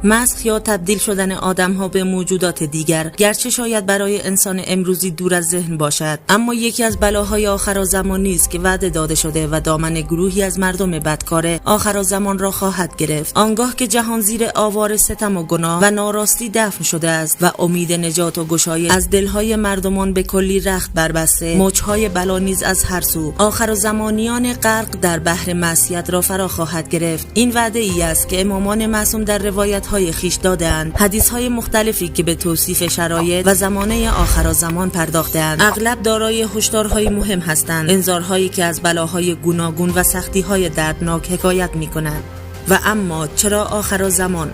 مسخ یا تبدیل شدن آدم‌ها به موجودات دیگر گرچه شاید برای انسان امروزی دور از ذهن باشد، اما یکی از بلاهای آخرالزمان نیست که وعده داده شده و دامن گروهی از مردم بدکار آخرالزمان را خواهد گرفت. آنگاه که جهان زیر آوار ستم و گناه و ناراستی دفن شده است و امید نجات و گشایش از دلهای مردمان به کلی رخت بربسته، موجهای بلا نیز از هر سو آخرالزمانیان غرق در بحر معصیت را فرا خواهد گرفت. این وعده ای است که امامان معصوم در روایت‌های خویش داده‌اند. حدیث‌های مختلفی که به توصیف شرایط و زمانه آخرالزمان پرداخته‌اند اغلب دارای هشدارهای مهم هستند، انذارهایی که از بلاهای گوناگون و سختی‌های دردناک حکایت می‌کنند. و اما چرا آخرالزمان؟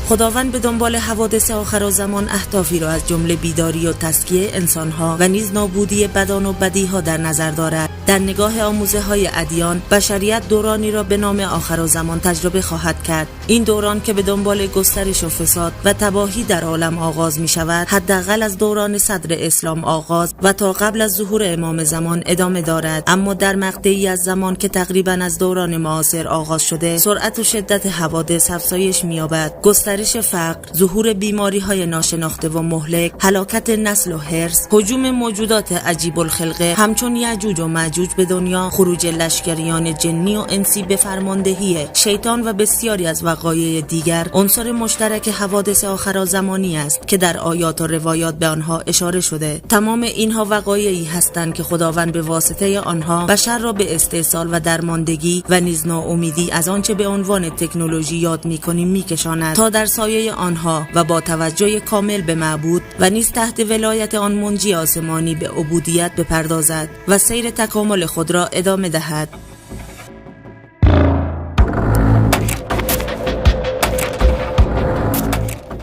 خداوند به دنبال حوادث آخرالزمان اهدافی را از جمله بیداری و تزکیه انسانها و نیز نابودی بدان و بدیها در نظر دارد. در نگاه آموزه‌های ادیان، بشریت دورانی را به نام آخرالزمان تجربه خواهد کرد. این دوران که به دنبال گسترش و فساد و تباهی در عالم آغاز می شود، حداقل از دوران صدر اسلام آغاز و تا قبل از ظهور امام زمان ادامه دارد. اما در مقطعی از زمان که تقریباً از دوران معاصر آغاز شده، سرعت و شدت حوادث افزایش می‌یابد. گسترش فقر، ظهور بیماری‌های ناشناخته و مهلک، هلاکت نسل و حرص، هجوم موجودات عجیب الخلقه همچون یأجوج و مأجوج به دنیا، خروج لشکریان جنی و انسی به فرماندهی شیطان و بسیاری از وقایع دیگر عنصر مشترک حوادث آخرالزمانی است که در آیات و روایات به آنها اشاره شده. تمام اینها وقایعی هستند که خداوند به واسطه آنها بشر را به استحصال و درماندگی و نیز ناامیدی از آنچه به عنوان تکنولوژی یاد می‌کنیم می‌کشاند تا در سایه آنها و با توجه کامل به معبود و نیز تحت ولایت آن منجی آسمانی به عبودیت بپردازد و سیر تکامل خود را ادامه دهد.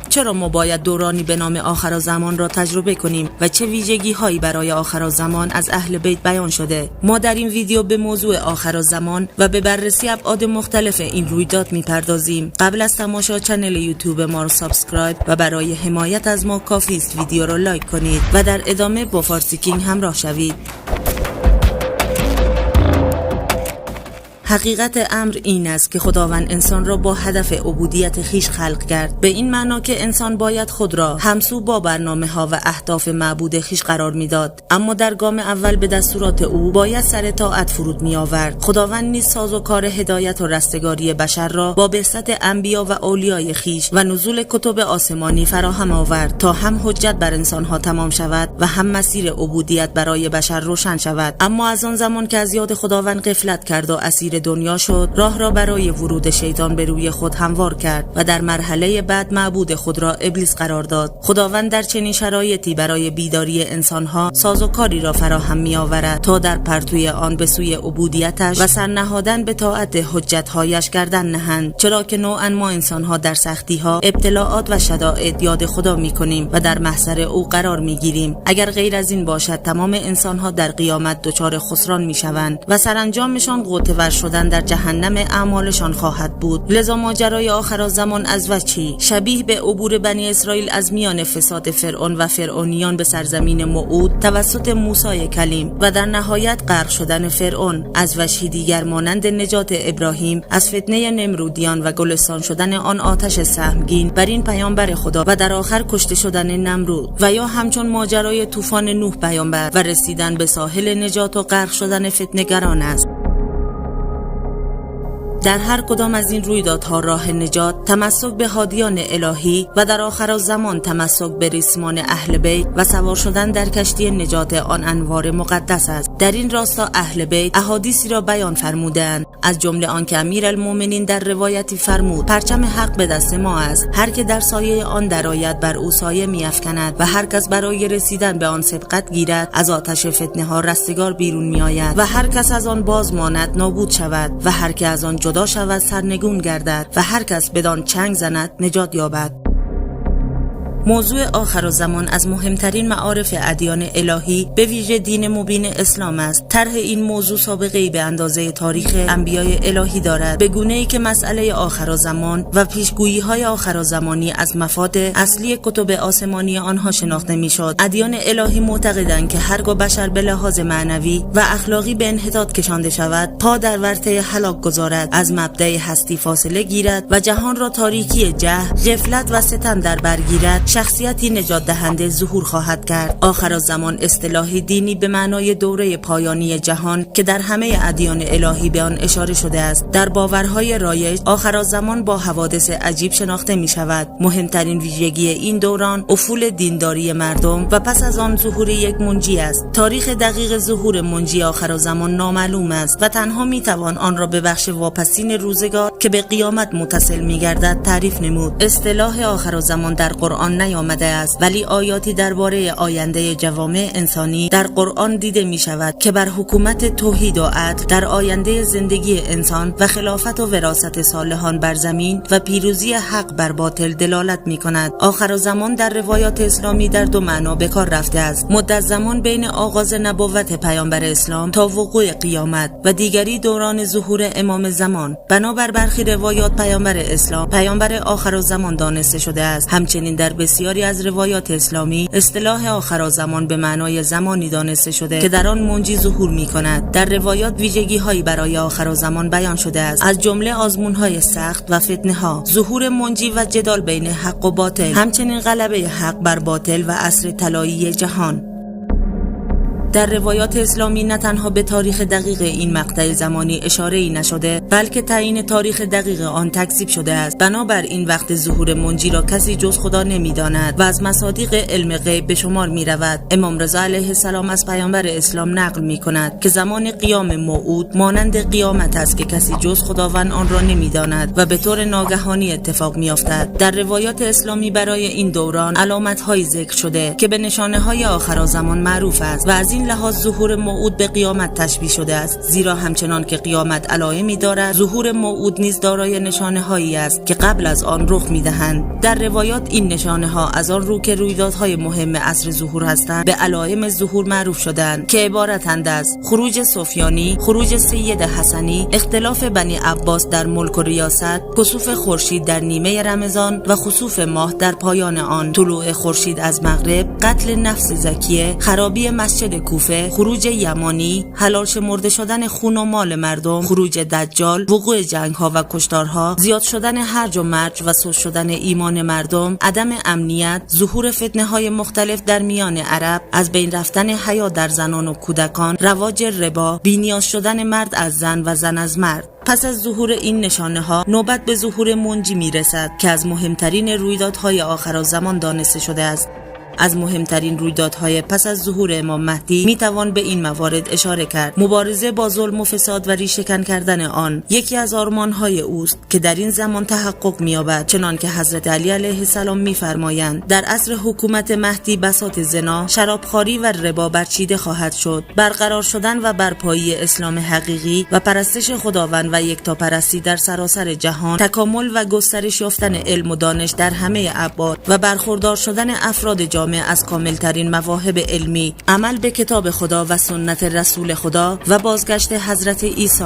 چرا ما باید دورانی به نام آخرالزمان را تجربه کنیم و چه ویژگی هایی برای آخرالزمان از اهل بیت بیان شده؟ ما در این ویدیو به موضوع آخرالزمان و به بررسی ابعاد مختلف این رویداد میپردازیم. قبل از تماشا کانال یوتیوب ما را سابسکرایب و برای حمایت از ما کافی است ویدیو را لایک کنید و در ادامه با فارسی کینگ همراه شوید. حقیقت امر این است که خداوند انسان را با هدف عبودیت خیش خلق کرد، به این معنا که انسان باید خود را همسو با برنامه‌ها و اهداف معبود خیش قرار میداد، اما در گام اول به دستورات او باید سر طاعت فرود می آورد. خداوند نیز سازوکار هدایت و رستگاری بشر را با بعثت انبیا و اولیای خیش و نزول کتب آسمانی فراهم آورد تا هم حجت بر انسانها تمام شود و هم مسیر عبودیت برای بشر روشن شود. اما از آن زمان که از یاد خداوند غفلت کرد و اسیر دنیا شد، راه را برای ورود شیطان به روی خود هموار کرد و در مرحله بعد معبود خود را ابلیس قرار داد. خداوند در چنین شرایطی برای بیداری انسانها سازوکاری را فراهم می آورد تا در پرتوی آن به سوی عبودیتش و سرنهادن به طاعت حجت‌هایش گردن نهند، چرا که نوعاً ما انسانها در سختی‌ها، ابتلاعات و شدائد یاد خدا می کنیم و در محضر او قرار می گیریم. اگر غیر از این باشد، تمام انسانها در قیامت دچار خسران می شوند و سرانجامشان غوطه‌ور شدن در جهنم اعمالشان خواهد بود. لذا ماجرای آخرالزمان از وجهی شبیه به عبور بنی اسرائیل از میان فساد فرعون و فرعونیان به سرزمین موعود توسط موسی کلیم و در نهایت غرق شدن فرعون، از وجهی دیگر مانند نجات ابراهیم از فتنه نمرودیان و گلستان شدن آن آتش سهمگین بر این پیامبر خدا و در آخر کشته شدن نمرود، و یا همچون ماجرای طوفان نوح پیامبر و رسیدن به ساحل نجات و غرق شدن فتنه‌گران است. در هر کدام از این رویدادها راه نجات تمسک به هادیان الهی و در آخرالزمان تمسک به ریسمان اهل بیت و سوار شدن در کشتی نجات آن انوار مقدس است. در این راستا اهل بیت احادیثی را بیان فرمودند، از جمله آن که امیرالمومنین در روایتی فرمود: پرچم حق به دست ما است، هر که در سایه آن درآید بر او سایه می‌افکند و هر کس برای رسیدن به آن سبقت گیرد از آتش فتنه ها رستگار بیرون می‌آید و هر کس از آن باز ماند نابود شود و هر که از آن جدا شود سرنگون گردد و هر کس بدان چنگ زند نجات یابد. موضوع آخرالزمان از مهمترین معارف ادیان الهی به ویژه دین مبین اسلام است. طرح این موضوع سابقه‌ای به اندازه تاریخ انبیای الهی دارد، به گونه‌ای که مسئله آخرالزمان و پیشگویی‌های آخرالزمانی از مفاد اصلی کتب آسمانی آنها شناخته می‌شد. ادیان الهی معتقدند که هرگاه بشر به لحاظ معنوی و اخلاقی به انحطاط کشانده شود، پا در ورطه هلاک گذارد، از مبدأ هستی فاصله گیرد و جهان را تاریکی جهل، غفلت و ستم در بر گیرد، شخصیتی نجات دهنده ظهور خواهد کرد. آخرالزمان اصطلاحی دینی به معنای دوره پایانی جهان که در همه ادیان الهی به آن اشاره شده است. در باورهای رایج آخرالزمان با حوادث عجیب شناخته می شود. مهمترین ویژگی این دوران افول دینداری مردم و پس از آن ظهور یک منجی است. تاریخ دقیق ظهور منجی آخرالزمان نامعلوم است و تنها می توان آن را به بخش واپسین روزگار که به قیامت متصل می گردد تعریف نمود. اصطلاح آخرالزمان در قرآن نیامده است، ولی آیاتی درباره آینده جوامع انسانی در قرآن دیده می شود که بر حکومت توحید و عدل در آینده زندگی انسان و خلافت و وراثت صالحان بر زمین و پیروزی حق بر باطل دلالت می کند. آخرالزمان در روایات اسلامی در دو معنا به کار رفته است: مدت زمان بین آغاز نبوت پیامبر اسلام تا وقوع قیامت و دیگری دوران ظهور امام زمان. بنابر برخی روایات پیامبر اسلام پیامبر آخرالزمان دانسته شده است. همچنین در بسیاری از روایات اسلامی اصطلاح آخرالزمان به معنای زمانی دانسته شده که در آن منجی ظهور می کند. در روایات ویژگی هایی برای آخرالزمان بیان شده است، از جمله آزمون های سخت و فتنه ها، ظهور منجی و جدال بین حق و باطل، همچنین غلبه حق بر باطل و عصر طلایی جهان. در روایات اسلامی نه تنها به تاریخ دقیق این مقطع زمانی اشاره‌ای نشده، بلکه تعیین تاریخ دقیق آن تکذیب شده است. بنابراین وقت ظهور منجی را کسی جز خدا نمی‌داند و از مصادیق علم غیب به شمار می‌رود. امام رضا علیه السلام از پیامبر اسلام نقل می‌کند که زمان قیام موعود مانند قیامت است که کسی جز خداوند آن را نمی‌داند و به طور ناگهانی اتفاق می‌افتد. در روایات اسلامی برای این دوران علامت‌هایی ذکر شده که به نشانه‌های آخرالزمان معروف است و از این لحاظ ظهور موعود به قیامت تشبیه شده است، زیرا همچنان که قیامت علائمی دارد، ظهور موعود نیز دارای نشانه‌هایی است که قبل از آن رخ می‌دهند. در روایات این نشانه‌ها از آن رو که رویدادهای مهم عصر ظهور هستند به علائم ظهور معروف شدند که عبارتند از خروج سفیانی، خروج سید حسنی، اختلاف بنی عباس در ملک و ریاست، کسوف خورشید در نیمه رمضان و خسوف ماه در پایان آن، طلوع خورشید از مغرب، قتل نفس زکیه، خرابی مسجد کوفه، خروج یمانی، حلال شمرده شدن خون و مال مردم، خروج دجال، وقوع جنگ‌ها و کشتارها، زیاد شدن هرج و مرج و سست شدن ایمان مردم، عدم امنیت، ظهور فتنه‌های مختلف در میان عرب، از بین رفتن حیا در زنان و کودکان، رواج ربا، بی‌نیاز شدن مرد از زن و زن از مرد. پس از ظهور این نشانه‌ها نوبت به ظهور منجی میرسد که از مهمترین رویدادهای آخرالزمان دانسته شده است. از مهمترین رویدادهای پس از ظهور امام مهدی میتوان به این موارد اشاره کرد: مبارزه با ظلم و فساد و ریشه‌کن کردن آن یکی از آرمان‌های اوست که در این زمان تحقق می‌یابد، چنانکه حضرت علی علیه السلام می‌فرمایند در عصر حکومت مهدی بساط زنا، شرابخواری و ربا برچیده خواهد شد. برقرار شدن و برپایی اسلام حقیقی و پرستش خداوند و یکتاپرستی در سراسر جهان، تکامل و گسترش یافتن علم و دانش در همه ابعاد و برخوردار شدن افراد از کاملترین مواهب علمی، عمل به کتاب خدا و سنت رسول خدا و بازگشت حضرت عیسی.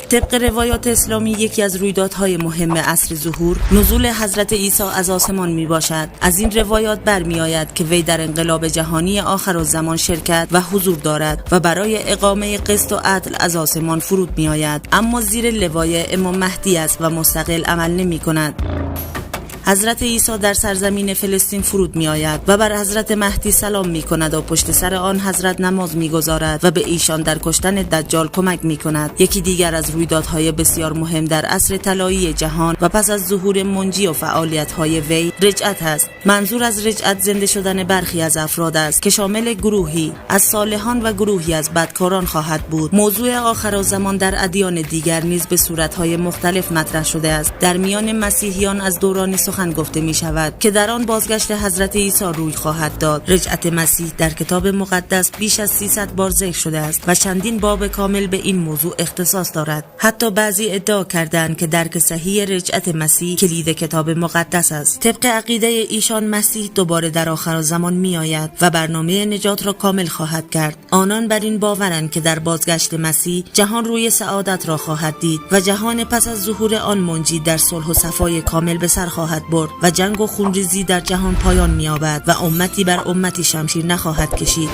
طبق روایات اسلامی یکی از رویدادهای مهم عصر ظهور نزول حضرت عیسی از آسمان می باشد. از این روایات برمی آید که وی در انقلاب جهانی آخرالزمان شرکت و حضور دارد و برای اقامه قسط و عدل از آسمان فرود می آید، اما زیر لوای امام مهدی است و مستقل عمل نمی کند. حضرت عیسی در سرزمین فلسطین فرود می آید و بر حضرت مهدی سلام می کند و پشت سر آن حضرت نماز می گذارد و به ایشان در کشتن دجال کمک می کند. یکی دیگر از رویدادهای بسیار مهم در عصر طلایی جهان و پس از ظهور منجی و فعالیت‌های وی رجعت است. منظور از رجعت زنده شدن برخی از افراد است که شامل گروهی از صالحان و گروهی از بدکاران خواهد بود. موضوع آخرالزمان در ادیان دیگر نیز به صورت‌های مختلف مطرح شده است. در میان مسیحیان از دوران سخن گفته می شود که در آن بازگشت حضرت عیسی روی خواهد داد. رجعت مسیح در کتاب مقدس بیش از 300 بار ذکر شده است و چندین باب کامل به این موضوع اختصاص دارد. حتی بعضی ادعا کردند که درک صحیح رجعت مسیح کلید کتاب مقدس است. طبق عقیده ایشان مسیح دوباره در آخر زمان می آید و برنامه نجات را کامل خواهد کرد. آنان بر این باورند که در بازگشت مسیح جهان روی سعادت را خواهد دید و جهان پس از ظهور آن منجی در صلح و صفای کامل به سر خواهد برد و جنگ و خونریزی در جهان پایان می یابد و امتی بر امتی شمشیر نخواهد کشید.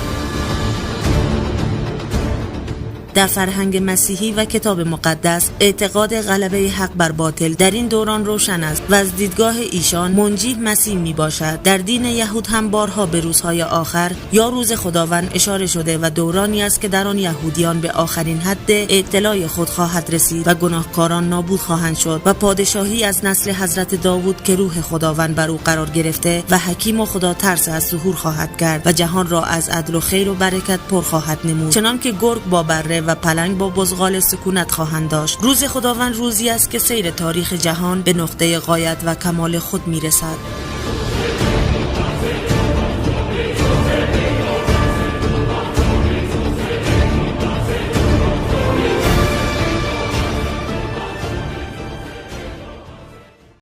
در فرهنگ مسیحی و کتاب مقدس اعتقاد غلبه حق بر باطل در این دوران روشن است و از دیدگاه ایشان منجی مسیح می باشد. در دین یهود هم بارها به روزهای آخر یا روز خداوند اشاره شده و دورانی است که در آن یهودیان به آخرین حد اطلاع خود خواهد رسید و گناهکاران نابود خواهند شد و پادشاهی از نسل حضرت داوود که روح خداوند بر او قرار گرفته و حکیم و خدا ترس از ظهور خواهد کرد و جهان را از عدل و خیر و برکت پر خواهد نمود، چنان که گرگ با بره و پلنگ با بزغال سکونت خواهند داشت. روز خداوند روزی است که سیر تاریخ جهان به نقطه غایت و کمال خود میرسد.